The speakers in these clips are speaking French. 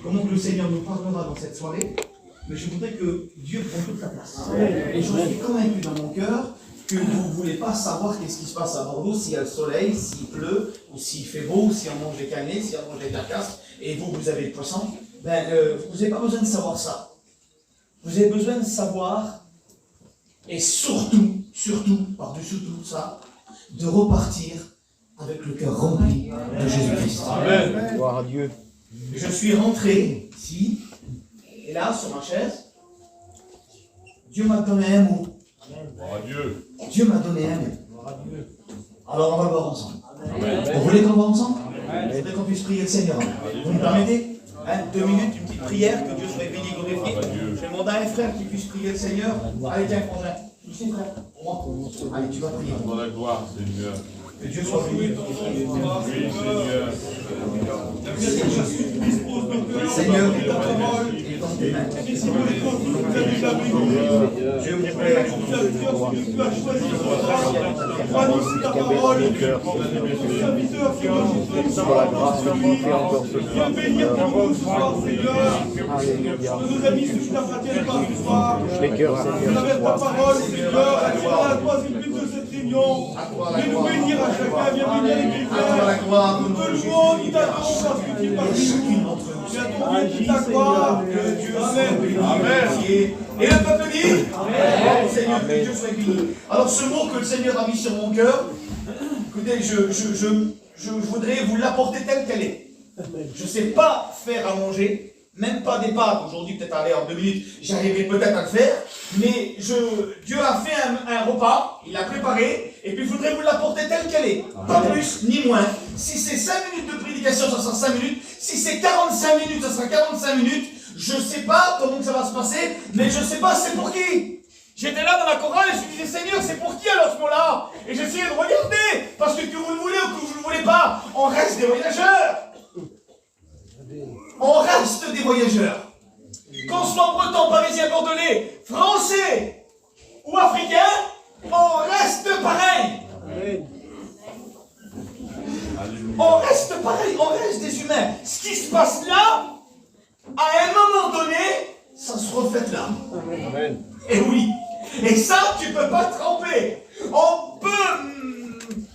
comment que le Seigneur nous parlera dans cette soirée, mais je voudrais que Dieu prenne toute la place. Et je suis convaincu dans mon cœur que vous ne voulez pas savoir qu'est-ce qui se passe à Bordeaux, s'il y a le soleil, s'il pleut, ou s'il fait beau, si on mange des canets, si on mange des carcasses, et vous avez le poisson. Vous n'avez pas besoin de savoir ça. Vous avez besoin de savoir, et surtout, par-dessus tout ça, de repartir avec le cœur rempli de Jésus-Christ. Amen. Gloire à Dieu. Je suis rentré ici, et là, sur ma chaise, Dieu m'a donné un mot. Gloire à Dieu. Dieu m'a donné un mot. Alors on va le voir ensemble. Amen. Vous voulez qu'on le voit ensemble? Je voudrais qu'on puisse prier le Seigneur. Vous me permettez? 2 minutes, une petite prière, que Dieu soit béni, glorifié. Je demande à un frère qui puisse prier le Seigneur. Allez, tiens, frangin. Ici, frère. Pour moi. Allez, tu vas prier. Dans la gloire, Seigneur. Que Dieu soit béni. Oui, Seigneur. Seigneur, ta parole est dans tes mains. Dieu vous plaît. Tu as choisi annoncer ta parole. Serviteur qui Pour la grâce que tu fais encore ce soir. Viens bénir pour nous ce soir, Seigneur. Nos amis, ceux qui n'appartiennent pas ce soir. Les cœurs, Seigneur, Vous avez ce ta soir. parole, Seigneur. C'est la troisième but de cette réunion. Viens nous bénir à chacun. Viens bénir les frères. Nous te louons, nous t'adorons parce que tu es parmi nous. Tu as ton Dieu, ta gloire. Que Dieu soit Amen. béni. Et le peuple dit Amen. Seigneur, que Dieu soit béni. Alors ce mot que le Seigneur a mis sur mon cœur, écoutez, je voudrais vous l'apporter tel qu'elle est. Je ne sais pas faire à manger, même pas des pâtes. Aujourd'hui, peut-être aller en 2 minutes, j'arriverai peut-être à le faire. Mais Dieu a fait un repas, il l'a préparé, et puis je voudrais vous l'apporter tel qu'elle est. Pas plus ni moins. Si c'est 5 minutes de prédication, ça sera 5 minutes. Si c'est 45 minutes, ça sera 45 minutes. Je ne sais pas comment ça va se passer, mais je ne sais pas c'est pour qui. J'étais là dans la chorale et je me disais, Seigneur, c'est pour qui alors ce mot-là? Et j'essayais de regarder, parce que vous le voulez ou que vous ne le voulez pas, on reste des voyageurs. On reste des voyageurs. Qu'on soit breton, parisien, bordelais, français ou africain, on reste pareil. On reste pareil, on reste des humains. Ce qui se passe là, à un moment donné, ça se reflète là. Amen. Et oui. Et ça, tu ne peux pas te tromper. On peut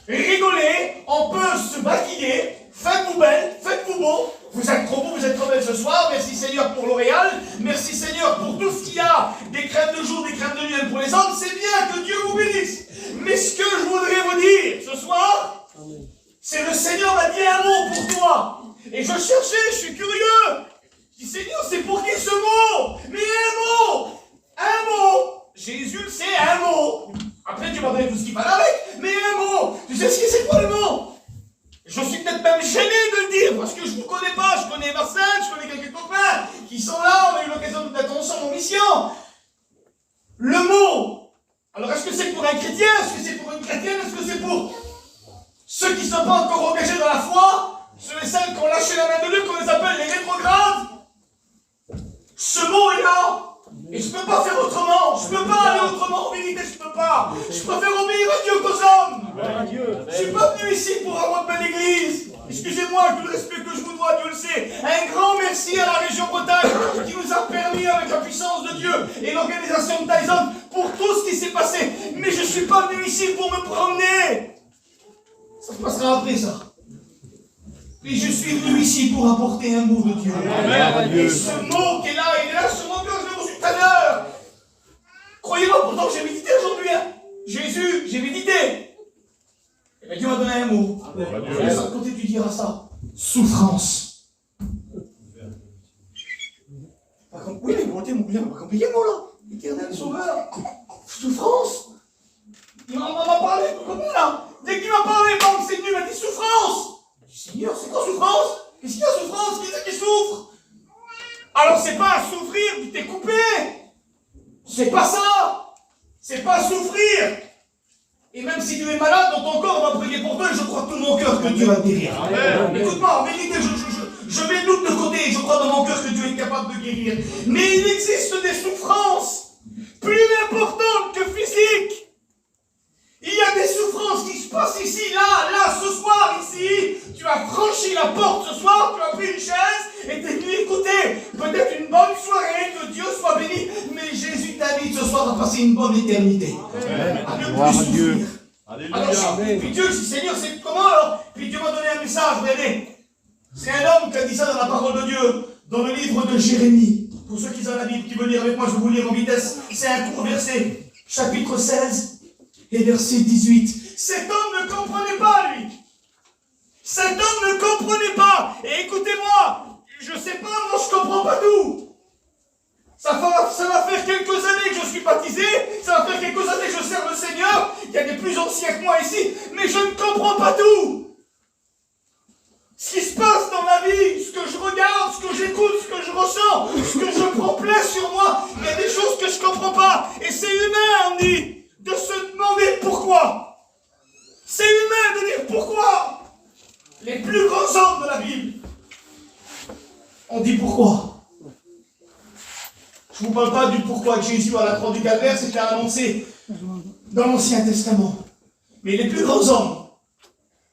rigoler, on peut se maquiller. Faites-vous belle, faites-vous beau. Vous êtes trop beau, vous êtes trop belle ce soir. Merci Seigneur pour L'Oréal. Merci Seigneur pour tout ce qu'il y a. Des crèmes de jour, des crèmes de nuit pour les hommes. C'est bien, que Dieu vous bénisse. Mais ce que je voudrais vous dire ce soir, c'est le Seigneur m'a dit un mot pour toi. Et je cherchais, je suis curieux. Je dis Seigneur, c'est pour qui ce mot? Mais un mot. Un mot. Jésus, c'est un mot. Après, tu m'as donné tout ce qu'il fallait avec. Mais un mot. Tu sais ce que c'est quoi le mot? Je suis peut-être même gêné de le dire, parce que je ne vous connais pas, je connais Marcel, je connais quelques copains qui sont là, on a eu l'occasion d'être ensemble en mission. Le mot, alors est-ce que c'est pour un chrétien, est-ce que c'est pour une chrétienne, est-ce que c'est pour ceux qui ne sont pas encore engagés dans la foi, ceux et celles qui ont lâché la main de Dieu, qu'on les appelle les rétrogrades? Ce mot est là. Et je ne peux pas faire autrement, je ne peux pas aller autrement, en vérité je ne peux pas. Je préfère obéir à Dieu qu'aux hommes. Je ne suis pas venu ici pour avoir de belle église. Excusez-moi, avec le respect que je vous dois, Dieu le sait. Un grand merci à la région Bretagne qui nous a permis, avec la puissance de Dieu et l'organisation de Tyson, pour tout ce qui s'est passé. Mais je ne suis pas venu ici pour me promener. Ça se passera après ça. Et je suis venu ici pour apporter un mot de Dieu. Amen. Et ce mot qui est là, il est là sur mon cœur, je l'ai reçu tout à l'heure. Croyez-moi, pourtant j'ai médité aujourd'hui. Jésus, j'ai médité. Et bien Dieu m'a donné un mot. Et ça, quand tu diras ça, souffrance. Oui, mais montez mon cousin, on va compliquer le mot là. Éternel sauveur. Souffrance. Il m'a parlé, comment là? Dès qu'il m'a parlé, c'est venu, il m'a dit souffrance. Seigneur, c'est quoi souffrance? Qu'est-ce qu'il y a souffrance? Qui c'est qui souffre? Alors c'est pas à souffrir, tu t'es coupé. C'est pas ça. C'est pas souffrir. Et même si tu es malade dans ton corps, on va prier pour toi et je crois de tout mon cœur que Dieu va te guérir. Écoute-moi, en vérité, je mets doute de côté et je crois dans mon cœur que Dieu est capable de guérir. Mais il existe des souffrances plus importantes que physiques. Il y a des souffrances qui se passent ici, là, ce soir, ici. Tu as franchi la porte ce soir, tu as pris une chaise et tu es venu écouter. peut-être une bonne soirée, que Dieu soit béni, mais Jésus t'invite ce soir à passer une bonne éternité. À ne Gloire plus à Dieu. souffrir. Alors, puis Dieu, si Seigneur, c'est comment alors? Puis Dieu m'a donné un message, regardez. C'est un homme qui a dit ça dans la parole de Dieu, dans le livre de Jérémie. Pour ceux qui ont la Bible, qui veulent lire avec moi, je vais vous lire en vitesse. C'est un court verset, chapitre 16 et verset 18. Cet homme ne comprenait pas, lui. Cet homme ne comprenait pas. Et écoutez-moi, je sais pas, moi je comprends pas tout. Ça va faire quelques années que je suis baptisé, ça va faire quelques années que je sers le Seigneur, il y a des plus anciens que moi ici, mais je ne comprends pas tout. Ce qui se passe dans la vie, ce que je regarde, ce que j'écoute, ce que je ressens, ce que je prends plaisir sur moi, il y a des choses que je ne comprends pas. Et c'est humain, on dit, de se demander pourquoi. C'est humain de dire pourquoi. Les plus grands hommes de la Bible ont dit pourquoi. Je ne vous parle pas du pourquoi que Jésus à la croix du Calvaire, c'était annoncé dans l'Ancien Testament. Mais les plus grands hommes,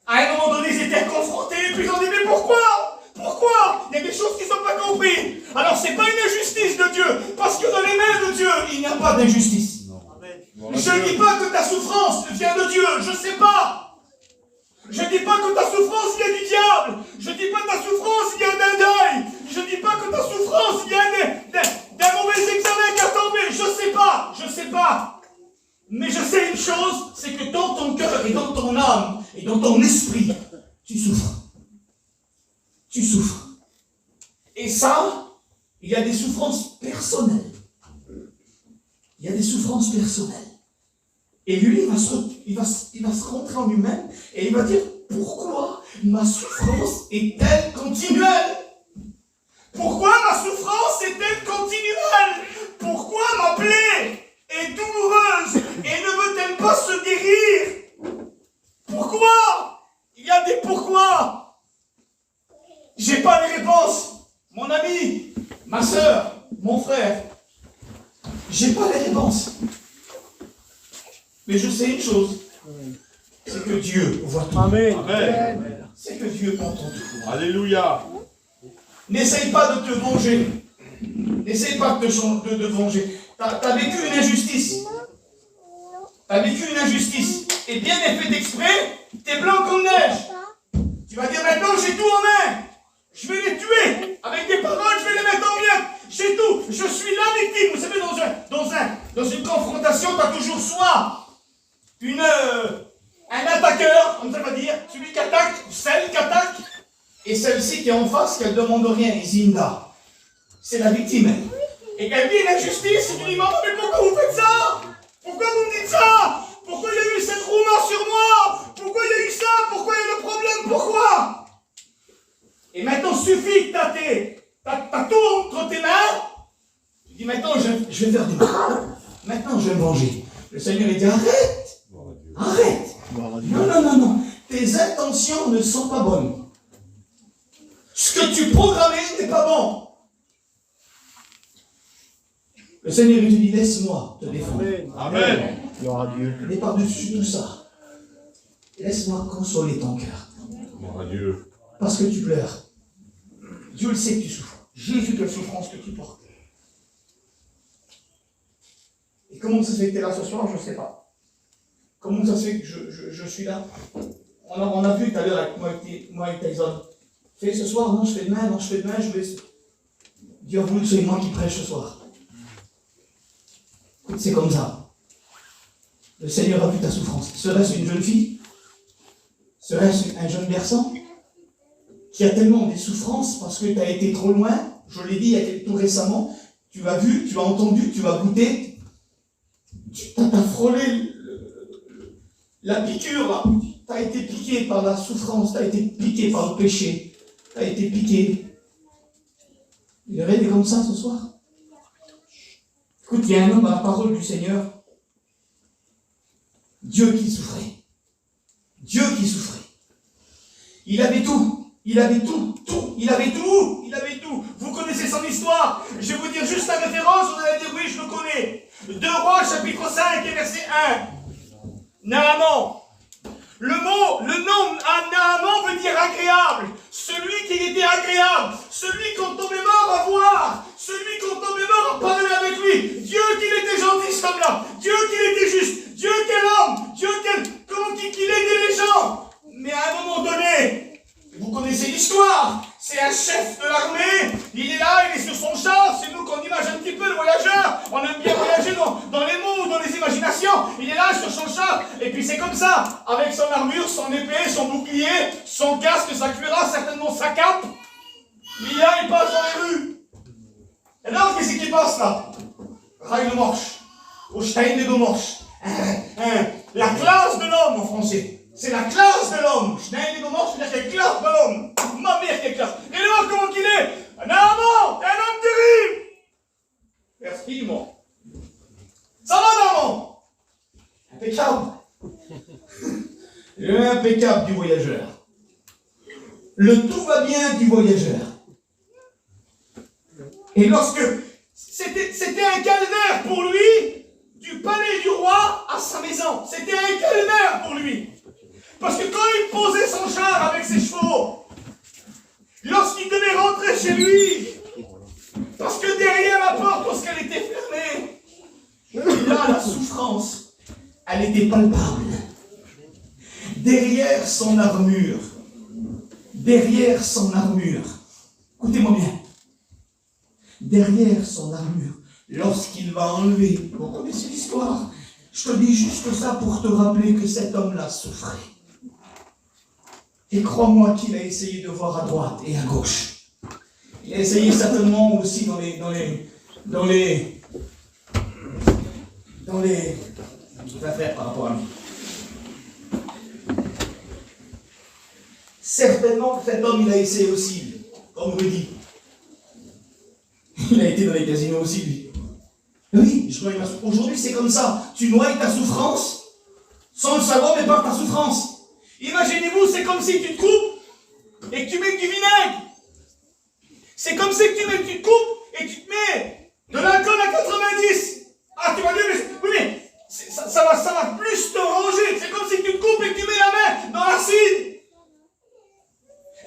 à un moment donné, ils étaient confrontés, puis ils ont dit, mais pourquoi? Pourquoi? Il y a des choses qu'ils n'ont pas compris. Alors, ce n'est pas une injustice de Dieu, parce que dans les mains de Dieu, il n'y a pas d'injustice. Je ne dis pas que ta souffrance vient de Dieu, je ne sais pas. Je ne dis pas que ta souffrance vient du diable. Je ne dis pas que ta souffrance vient d'un deuil. Je ne dis pas que ta souffrance vient d'un mauvais examen qui a tombé. Je ne sais pas. Mais je sais une chose, c'est que dans ton cœur et dans ton âme et dans ton esprit, tu souffres. Tu souffres. Et ça, il y a des souffrances personnelles. Il y a des souffrances personnelles. Et lui, il va se rentrer en lui-même et il va dire, pourquoi ma souffrance est-elle continuelle? Pourquoi ma souffrance est-elle continuelle? Pourquoi ma plaie est douloureuse et ne veut-elle pas se guérir? Pourquoi? Il y a des pourquoi. J'ai pas les réponses. Mon ami, ma soeur, mon frère, j'ai pas les réponses. Mais je sais une chose, c'est que Dieu voit tout. Amen. Amen. C'est que Dieu entend tout. Alléluia. N'essaye pas de te venger. N'essaye pas de te venger. T'as vécu une injustice. T'as vécu une injustice. Et bien est fait exprès, t'es blanc comme neige. Tu vas dire maintenant j'ai tout en main. Je vais les tuer. Avec des paroles, je vais les mettre en miettes. J'ai tout. Je suis la victime. Vous savez, dans une confrontation, t'as toujours soit un attaqueur, comme ça va dire, celui qui attaque, celle qui attaque, et celle-ci qui est en face, qui ne demande rien, Zinda. C'est la victime, elle. Et elle vit une injustice, il dit, maman, mais pourquoi vous faites ça? Pourquoi vous me dites ça? Pourquoi il y a eu cette rouma sur moi? Pourquoi il y a eu ça? Pourquoi il y a le problème? Pourquoi? Et maintenant, suffit que t'as tout entre tes mains. Tu dis, maintenant, je vais faire du mal. Maintenant, je vais me venger. Le Seigneur, il dit, arrête. Arrête. Non. Tes intentions ne sont pas bonnes. Ce que tu programmais n'est pas bon. Le Seigneur, il te dit, laisse-moi te défendre. Amen. Gloire à Dieu. Mais par-dessus tout ça, laisse-moi consoler ton cœur. Gloire à Dieu. Parce que tu pleures. Dieu le sait que tu souffres. J'ai vu quelle souffrance que tu portes. Et comment ça se fait que tu es là ce soir, je ne sais pas. Comment ça se fait que je suis là? On a vu tout à l'heure avec moi et Tyson. Fais ce soir, non, je fais demain, non, je fais demain, je vais... Dieu a voulu que c'est moi qui prêche ce soir. Écoute, c'est comme ça. Le Seigneur a vu ta souffrance. Serait-ce une jeune fille? Serait-ce un jeune garçon? Qui a tellement des souffrances parce que tu as été trop loin, je l'ai dit tout récemment, tu as vu, tu as entendu, tu as goûté, tu t'as frôlé la piqûre, tu as été piqué par la souffrance, tu as été piqué par le péché, tu as été piqué. Il est comme ça ce soir. Écoute, il y a un homme à la parole du Seigneur, Dieu qui souffrait. Dieu qui souffrait. Il avait tout. Il avait tout. Vous connaissez son histoire. Je vais vous dire juste la référence, vous allez dire oui, je le connais. 2 Rois, chapitre 5 et verset 1. Naaman. Le nom Naaman veut dire agréable. Celui qui était agréable. Celui qu'on tombait mort à voir. char, et puis c'est comme ça, avec son armure, son épée, son bouclier, son casque, sa cuirasse, certainement sa cape. Il passe dans les rues. Et alors, qu'est-ce qui passe là? Reingemorsch, au Stein de Gomorsch. La classe de l'homme en français. C'est la classe de l'homme. Stein de Gomorsch, c'est la classe de l'homme. Ma mère, quelle classe. Regardez-moi comment qu'il est. Un amant, un homme terrible. Merci, ça va, maman? Impeccable. L'impeccable du voyageur. Le tout va bien du voyageur. Et lorsque c'était un calvaire pour lui, du palais du roi à sa maison. C'était un calvaire pour lui. Parce que quand il posait son char avec ses chevaux, lorsqu'il devait rentrer chez lui, parce que derrière la porte, lorsqu'elle était fermée, là, la souffrance, elle était palpable. Derrière son armure, écoutez-moi bien, derrière son armure, lorsqu'il va enlever, vous connaissez l'histoire, je te dis juste ça pour te rappeler que cet homme-là souffrait. Et crois-moi qu'il a essayé de voir à droite et à gauche. Il a essayé certainement aussi dans les affaires par rapport à lui. Certainement, cet homme, il a essayé aussi, comme on le dit. Il a été dans les casinos aussi, lui. Oui, aujourd'hui, c'est comme ça. Tu noies ta souffrance, sans le savoir, mais par ta souffrance. Imaginez-vous, c'est comme si tu te coupes et que tu mets du vinaigre. C'est comme si tu te coupes et tu te mets de l'alcool à 90. Ah, tu vas dire, mais ça va plus te ronger. C'est comme si tu te coupes et que tu mets la main dans l'acide.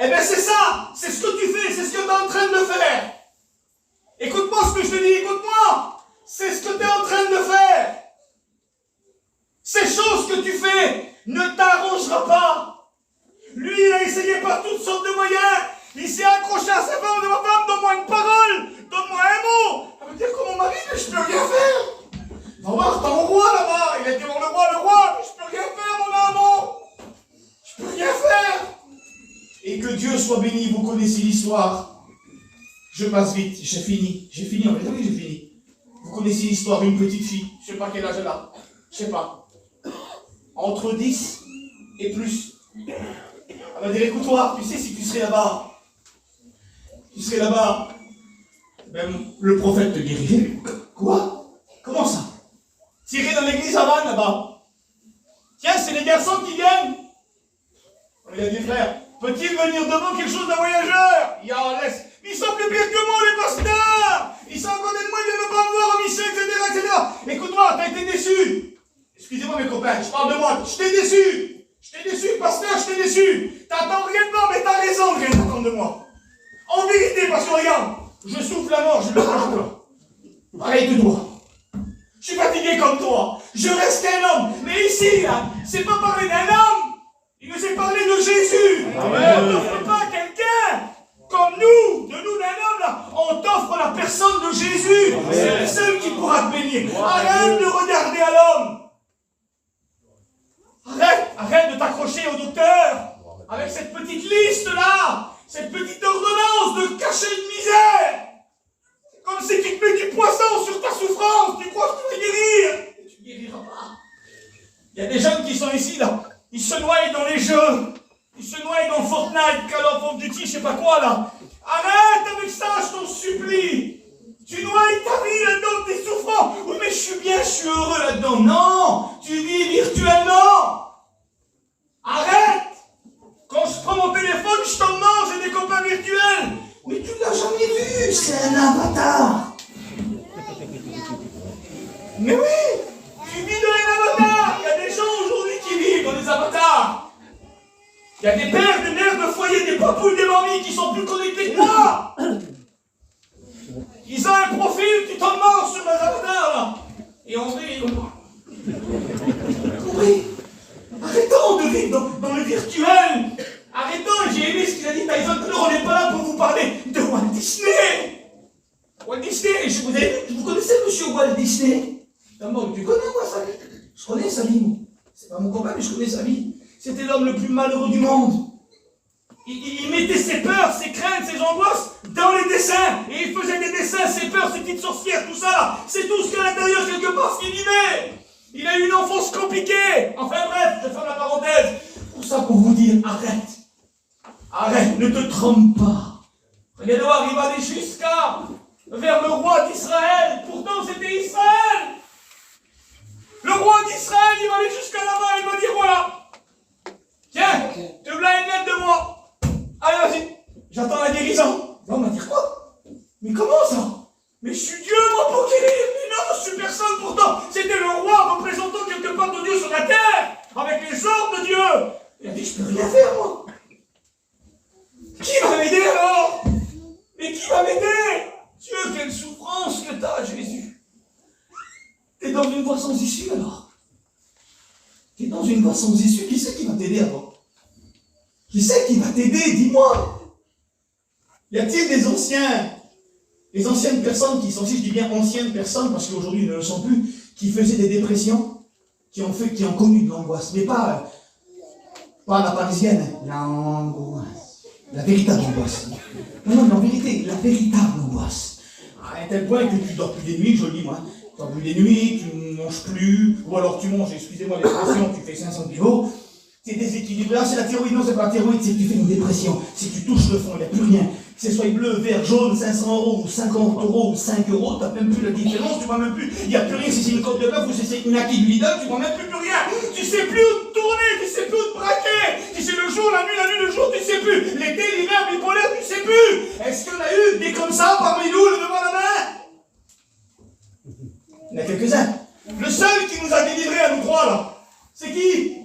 Eh bien, c'est ça. C'est ce que tu fais. C'est ce que tu es en train de faire. Écoute-moi ce que je te dis. Écoute-moi. C'est ce que tu es en train de faire. Ces choses que tu fais ne t'arrangera pas. Lui, il a essayé par toutes sortes de moyens. Il s'est accroché à sa femme, de ma femme, donne-moi une parole, donne-moi un mot. Elle veut dire que mon mari, mais je peux rien faire. Va voir, t'as mon roi là-bas. Il a dit voir le roi, mais je peux rien faire, mon amour. Je peux rien faire. Et que Dieu soit béni, vous connaissez l'histoire. Je passe vite, j'ai fini en fait, oui j'ai fini. Vous connaissez l'histoire d'une petite fille, je sais pas quel âge elle a, je sais pas. Entre 10 et plus. Elle va dire, écoute-toi, tu sais si tu serais là-bas, même le prophète te dirigeait. Quoi? Comment ça? Tirer dans l'église à Vannes là-bas. Tiens, c'est les garçons qui viennent. On lui a dit, frère, peut-il venir devant quelque chose d'un voyageur? Il laisse. Ils sont plus pires que moi, les pasteurs. Ils sont à côté de moi, ils ne veulent pas me voir au mission, etc. Écoute-moi, t'as été déçu. Excusez-moi mes copains, je parle de moi. Je t'ai déçu, pasteur, je t'ai déçu. T'attends rien de moi, mais t'as raison de rien attendre de moi. En vérité, parce que regarde, je souffle la mort, je le mange toi. Pareil que toi. Je suis fatigué comme toi. Je reste un homme. Mais ici, là, c'est pas parler d'un homme. Il nous est parlé de Jésus. On n'offre pas quelqu'un comme nous, de nous d'un homme là. On t'offre la personne de Jésus. C'est le seul qui pourra te bénir. Arrête de regarder à l'homme. Arrête de t'accrocher au docteur avec cette petite liste là, cette petite ordonnance de cachet de misère. C'est comme si tu te mets du poisson sur ta souffrance. Tu crois que tu vas guérir, et tu ne guériras pas. Il y a des jeunes qui sont ici là. Ils se noient dans les jeux. Ils se noient dans Fortnite, Call of Duty, je sais pas quoi là. Arrête avec ça, je t'en supplie. Tu noies ta vie là-dedans, t'es souffrant. Oui, mais je suis bien, je suis heureux là-dedans. Non, tu vis virtuellement. Arrête. Quand je prends mon téléphone, je t'en mange, j'ai des copains virtuels. Mais tu l'as jamais vu, c'est un avatar. Mais oui, tu vis dans un avatar. Il y a des gens aujourd'hui qui vivent dans des avatars. Il y a des pères, des mères de foyer, des papouilles, des mamies qui sont plus connectés que moi. Ils ont un profil, tu t'en manges sur les avatars là. Et on rit. Oui. Arrêtons de vivre dans le virtuel. Arrêtons, j'ai aimé ce qu'il a dit Tyson. On n'est pas là pour vous parler de Walt Disney. Walt Disney, vous connaissez monsieur Walt Disney? D'abord, tu connais moi ça? Je connais sa vie. C'est pas mon copain, mais je connais sa vie. C'était l'homme le plus malheureux du monde. Il mettait ses peurs, ses craintes, ses angoisses dans les dessins. Et il faisait des dessins, ses peurs, ses petites sorcières, tout ça. C'est tout ce qu'à l'intérieur, quelque part, ce qu'il vivait. Il a eu une enfance compliquée. Enfin bref, je ferme la parenthèse. Tout ça pour vous dire, arrête. Arrête, ne te trompe pas. Regardez voir, il va aller jusqu'à vers le roi d'Israël. Pourtant, c'était Israël. Le roi d'Israël, il va aller jusqu'à là-bas. Il va dire, voilà. Tiens, te voilà une lettre de moi. Allez, vas-y, j'attends la guérison. L'homme va dire quoi? Mais comment ça? Mais je suis Dieu, moi, pour guérir. Mais non, je suis personne pourtant. C'était le roi représentant quelque part de Dieu sur la terre, avec les ordres de Dieu. Il a dit, je peux rien faire, moi. Qui va m'aider alors? Mais qui va m'aider? Dieu, quelle souffrance que t'as, Jésus. T'es dans une voie sans issue alors. T'es dans une voie sans issue. Qui c'est qui va t'aider alors? Qui c'est qui va t'aider? Dis-moi. Y a-t-il des anciennes personnes qui sont, si je dis bien anciennes personnes, parce qu'aujourd'hui ils ne le sont plus, qui faisaient des dépressions, qui ont connu de l'angoisse, mais pas la parisienne, l'angoisse, la véritable angoisse. Non, en vérité, la véritable angoisse. À un tel point que tu dors plus des nuits, je le dis moi, tu dors plus des nuits, tu ne manges plus, ou alors tu manges, excusez-moi l'expression, tu fais 500 kilos. C'est déséquilibré. Ah, c'est la thyroïde. Non, c'est pas la thyroïde, c'est que tu fais une dépression. C'est que tu touches le fond, il n'y a plus rien. Que ce soit bleu, vert, jaune, 500 € ou 50 € ou 5 €, tu n'as même plus la différence, tu vois même plus. Il n'y a plus rien si c'est une côte de bœuf ou si c'est une acquis du Lidl, tu vois même plus rien. Tu sais plus où te tourner, tu sais plus où te braquer. Tu sais le jour, la nuit, le jour, tu sais plus. L'été, l'hiver, bipolaire, tu sais plus. Est-ce qu'on a eu des comme ça parmi nous, le devant la main? Il y en a quelques-uns. Le seul qui nous a délivrés à nous trois, là, c'est qui?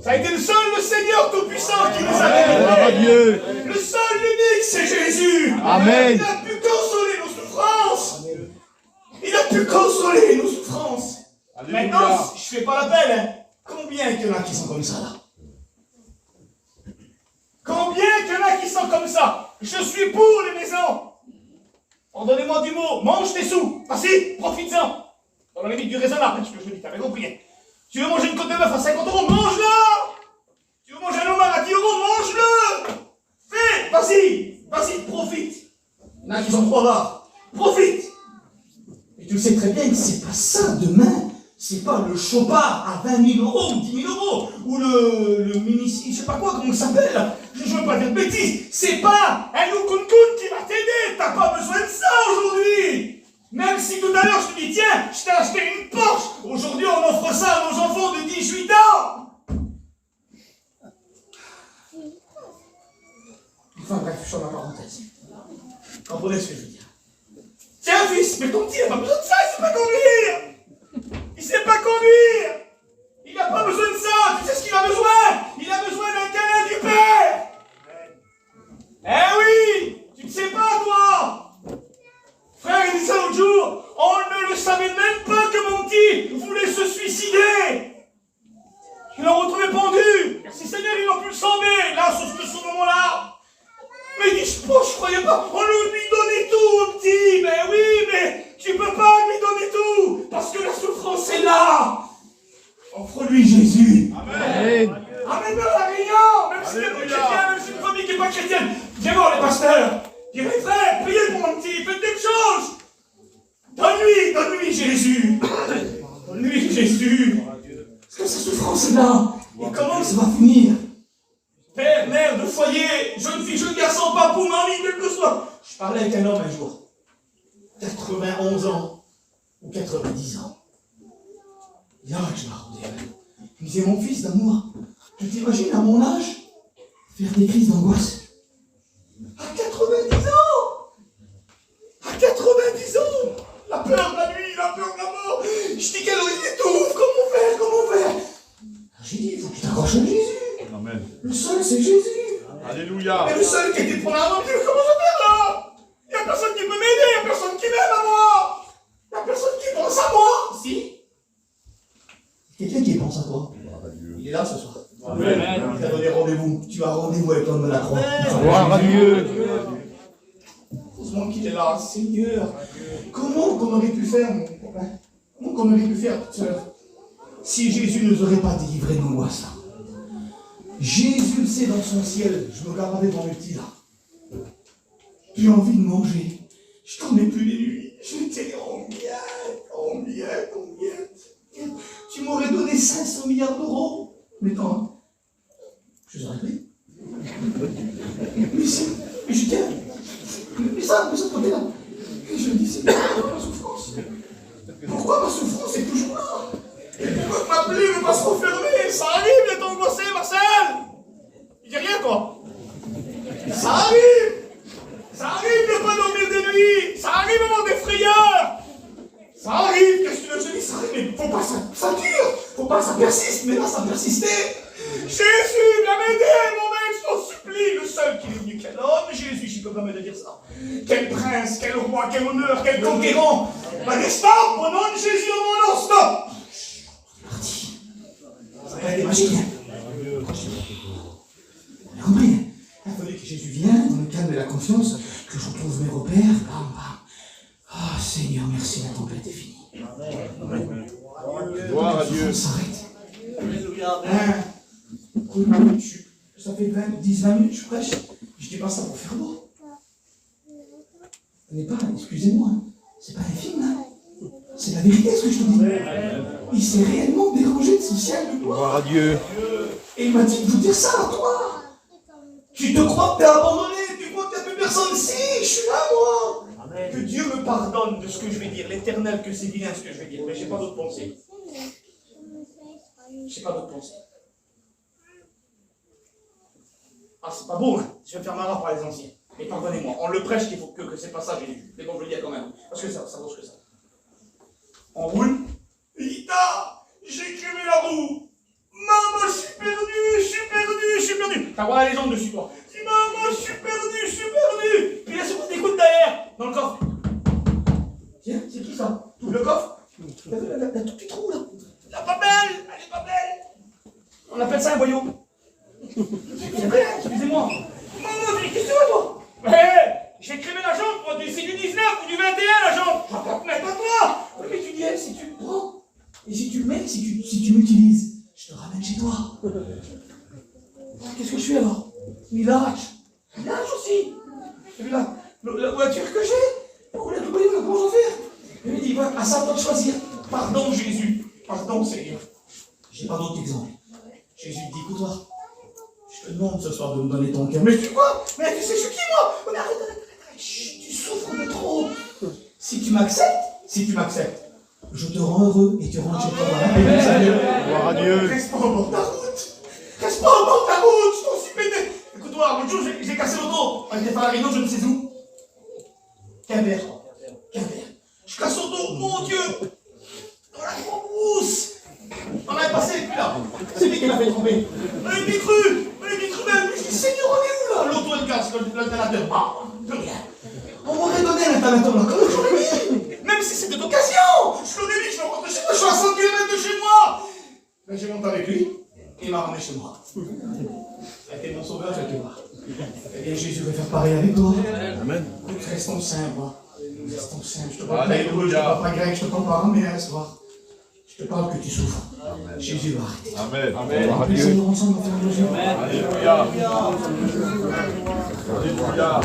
Ça a été le seul, le Seigneur Tout-Puissant qui nous a délivrés. Le seul, l'unique, c'est Jésus. Amen. Il a pu consoler nos souffrances. Il a pu consoler nos souffrances. Alléluia. Maintenant, je ne fais pas l'appel. Hein. Combien il y en a qui sont comme ça, là? Combien il y en a qui sont comme ça? Je suis pour les maisons. Pardonnez-moi du mot. Mange tes sous. Vas-y, profites-en. Dans la limite du raisonnable, ce que je dis, t'avais compris. Hein. Tu veux manger une côte de bœuf à 50 €, mange-le! Tu veux manger un homard à 10 €, mange-le! Fais! Vas-y, profite! Il y en a qui sont trop rares. Profite! Et tu le sais très bien que c'est pas ça demain. C'est pas le chopard à 20 000 € ou 10 000 €, ou le mini, je sais pas quoi, comment ça s'appelle. Je veux pas dire de bêtises. C'est pas un loukoun-koun qui va t'aider. T'as pas besoin de ça aujourd'hui. Même si tout à l'heure je te dis, tiens, je t'ai acheté une Porsche, aujourd'hui on offre ça à nos enfants de 18 ans. Enfin bref, je suis dans la parenthèse. Comprenez ce que je veux dire. Tiens fils, mais ton petit il n'a pas besoin de ça, il sait pas conduire. Il sait pas conduire. Il n'a pas besoin de ça, tu sais ce qu'il a besoin? Il a besoin d'un câlin du Père. Eh oui, tu ne sais pas toi. Frère, il dit ça l'autre jour, on ne le savait même pas que mon petit voulait se suicider. Il l'a retrouvé pendu. Merci Seigneur, ils l'ont pu le sauver, là, sur ce moment-là. Mais il dit, je croyais pas, on lui donnait tout au petit. Mais oui, mais tu peux pas lui donner tout, parce que la souffrance est là. Offre-lui Jésus. Amen. Amen dans la réunion, même si t'es pas chrétien, même si une famille qui n'est pas chrétienne. Viens voir les pasteurs. Dis, mes frères, priez pour mon petit, faites quelque chose. Donne-lui Jésus. Donne-lui Jésus. Parce que sa souffrance est là. Et comment ça va finir? Père, mère de foyer, jeune fille, jeune garçon, papou, mamie, quel que soit. Je parlais avec un homme un jour. 91 ans. Ou 90 ans. Il y a que je m'arrondais. Il me disait, mon fils d'amour, tu t'imagines à mon âge faire des crises d'angoisse? À 90 ans! À 90 ans! La peur de la nuit, la peur de la mort! Je dis qu'elle étouffe, comment faire? J'ai dit, il faut que tu t'accroches à Jésus! Amen. Le seul, c'est Jésus! Alléluia. Et le seul qui était pour l'aventure, comment je fais là? Il n'y a personne qui peut m'aider, il n'y a personne qui m'aime à moi! Il n'y a personne qui pense à moi! Si? Quelqu'un qui pense à toi? Il est là ce soir. Amen. Il t'a donné rendez-vous. Tu as rendez-vous avec l'homme de la croix. Gloire à Dieu. Heureusement qu'il est là, Seigneur. Comment qu'on aurait pu faire, mon copain? Comment qu'on aurait pu faire, toute sœur? si Jésus ne nous aurait pas délivré de l'angoisse là. Jésus le sait dans son ciel. Je me regardais dans le petit là. J'ai envie de manger. Je dormais plus les nuits. J'étais en miettes. Tu m'aurais donné 500 milliards d'euros. Mais quand je les aurais pris. Mais je tiens. Mais ça de côté-là. Et je me dis, c'est pourquoi ma souffrance? Pourquoi ma souffrance est toujours là? Ma plaie ne veut pas se refermer. Ça arrive d'être angoissé, Marcel. Il dit rien, toi. Ça arrive. Ça arrive de ne pas dormir des nuits. Ça arrive à avoir des frayeurs. Ça arrive, qu'est-ce que tu veux que je dise? Ça arrive, mais faut pas ça dure. Faut pas que ça persiste. Mais là, ça persistait. Jésus, viens m'aider, mon mec, je t'en supplie. Le seul qui est venu, quel homme, Jésus, je peux pas me dire ça. Quel prince, quel roi, quel honneur, quel conquérant. Va dire stop, au nom de Jésus, au mon nom, stop. Parti. Ça n'a pas été magique. Vous comprenez? Il a fallu que Jésus vienne dans le calme et la confiance, que je retrouve mes repères. Bam, bam. Ah, Seigneur, merci, la tempête est finie. Gloire à Dieu. On s'arrête. Ça fait 10-20 minutes que je prêche. Je dis pas ça pour faire beau. Ce n'est pas, excusez-moi, hein, c'est pas un film, hein. C'est la vérité ce que je te dis. Il s'est réellement dérangé de son ciel de gloire. Gloire à Dieu. Et il m'a dit de vous dire ça à toi. Tu te crois que t'es abandonné, tu crois que t'as plus personne. Si, je suis là, moi. Amen. Que Dieu me pardonne de ce que je vais dire. L'Éternel, que c'est bien ce que je vais dire. Mais j'ai pas d'autre pensée. J'ai pas d'autre pensée. Ah, c'est pas beau, hein. Je vais me faire marrer par les anciens. Mais pardonnez-moi, on le prêche qu'il faut que c'est pas ça, Jésus. Mais bon, je le dis quand même. Parce que ça vaut ce que ça. On roule. Lita, j'ai crémé la roue. Maman, je suis perdu. T'as voir la légende dessus, toi. Dis, maman, je suis perdu. Puis là, c'est pour t'écoutes derrière, dans le coffre. Tiens, c'est qui ça? Tout le coffre. La tout petit trou, là. Elle est pas belle. On appelle ça un voyou. C'est vrai, excusez-moi. Maman, qu'est-ce que tu veux, toi? J'ai crémé la jambe, moi, c'est du 19 ou du 21, la jambe. Mais pas toi. Mais tu dis, si tu le prends, et si tu le mets, si tu m'utilises, je te ramène chez toi. Qu'est-ce que je fais alors? Il lâche aussi. Et puis là, la voiture que j'ai, comment j'en faire? Il me dit, à ça, toi de choisir. Pardon, Jésus. Pardon, Seigneur. J'ai pas d'autre exemple. Jésus dit, écoute-toi. Je te demande ce soir de me donner ton cœur. Mais tu quoi? Mais tu sais, je suis qui, moi? Mais arrête. Chut, tu souffres de trop. Si tu m'acceptes, je te rends heureux et tu rentres chez toi. Gloire à Dieu. Reste pas au bord de ta route. Je t'en suis pété. Écoute-moi, l'autre jour, j'ai cassé l'auto. On était pas à la réunion, je ne sais où. Quimper. Je casse l'auto, mon Dieu. Dans la grande mousse. On avait passé, et puis là, c'est lui qui m'a fait tomber. On avait bien cru même. Je dis, Seigneur, on est où là? L'auto, elle casse, l'installateur. Ah, plus rien. On m'aurait donné l'installateur là, comme j'aurais mis. Même si c'était d'occasion. Je l'aurais mis, je vais rentrer chez moi, je suis à 100 km de chez moi. Mais j'ai monté avec lui, et il m'a ramené chez moi. Ça a été mon sauveur, quelque part. Eh bien, Jésus veut faire pareil avec toi. Amen. Restons simples, moi. Restons simples. Je te parle pas hébreu, je te parle pas grec, je te parle pas araméen ce soir. Je te parle que tu souffres. Amen. Jésus va arrêter. Amen. On peut essayer ensemble de faire le jeu. Alléluia. Alléluia.